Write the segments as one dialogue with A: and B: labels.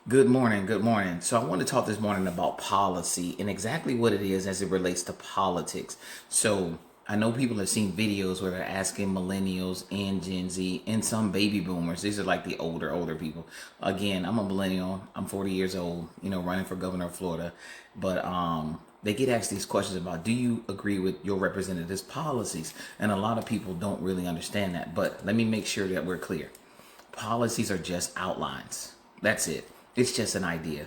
A: Good morning. Good morning. So I want to talk this morning about policy and exactly what it is as it relates to politics. So I know people have seen videos where they're asking millennials and Gen Z and some baby boomers. These are like the older people. Again, I'm a millennial. I'm 40 years old, running for governor of Florida. But they get asked these questions about, do you agree with your representative's policies? And a lot of people don't really understand that. But let me make sure that we're clear. Policies are just outlines. That's it. It's just an idea.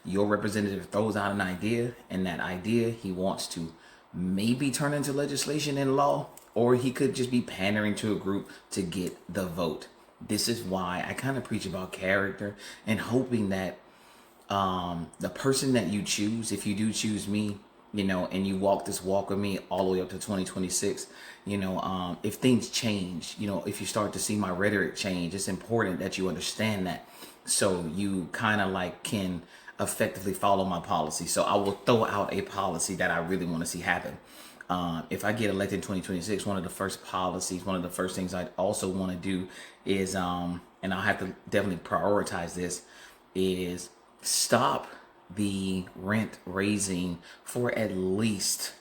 A: Your representative throws out an idea, and that idea he wants to maybe turn into legislation and law, or he could just be pandering to a group to get the vote. This is why I kind of preach about character and hoping that the person that you choose, if you do choose me, and you walk this walk with me all the way up to 2026, if things change, if you start to see my rhetoric change, it's important that you understand that. So you kind of like can effectively follow my policy. So I will throw out a policy that I really want to see happen. If I get elected in 2026, one of the first policies, one of the first things I also want to do is, and I'll have to definitely prioritize this, is stop the rent raising for at least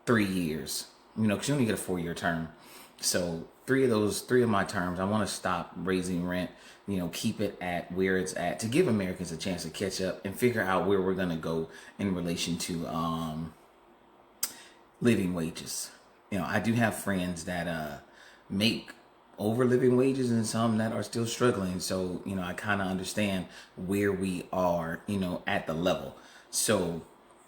A: 3 years. Because you only get a 4-year term. So three of my terms, I want to stop raising rent. Keep it at where it's at to give Americans a chance to catch up and figure out where we're gonna go in relation to living wages. I do have friends that make over living wages and some that are still struggling. So, I kind of understand where we are, at the level. So,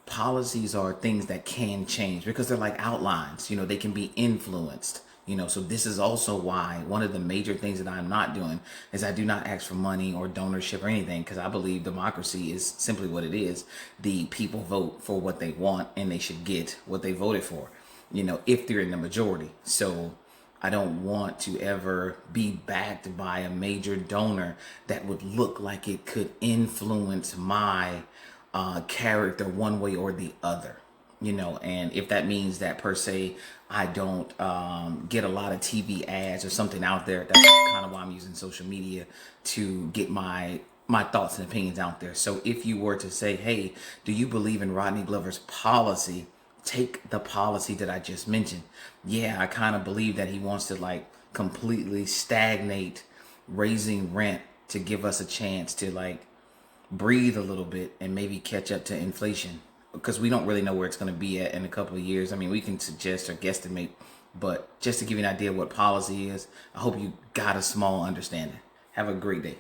A: policies are things that can change because they're like outlines, they can be influenced. So this is also why one of the major things that I'm not doing is I do not ask for money or donorship or anything, because I believe democracy is simply what it is. The people vote for what they want and they should get what they voted for, if they're in the majority. So I don't want to ever be backed by a major donor that would look like it could influence my character one way or the other. And if that means that per se I don't get a lot of TV ads or something out there, that's kind of why I'm using social media to get my thoughts and opinions out there. So if you were to say, hey, do you believe in Rodney Glover's policy? Take the policy that I just mentioned. Yeah, I kind of believe that he wants to like completely stagnate raising rent to give us a chance to like breathe a little bit and maybe catch up to inflation, because we don't really know where it's going to be at in a couple of years. I mean, we can suggest or guesstimate, but just to give you an idea of what policy is, I hope you got a small understanding. Have a great day.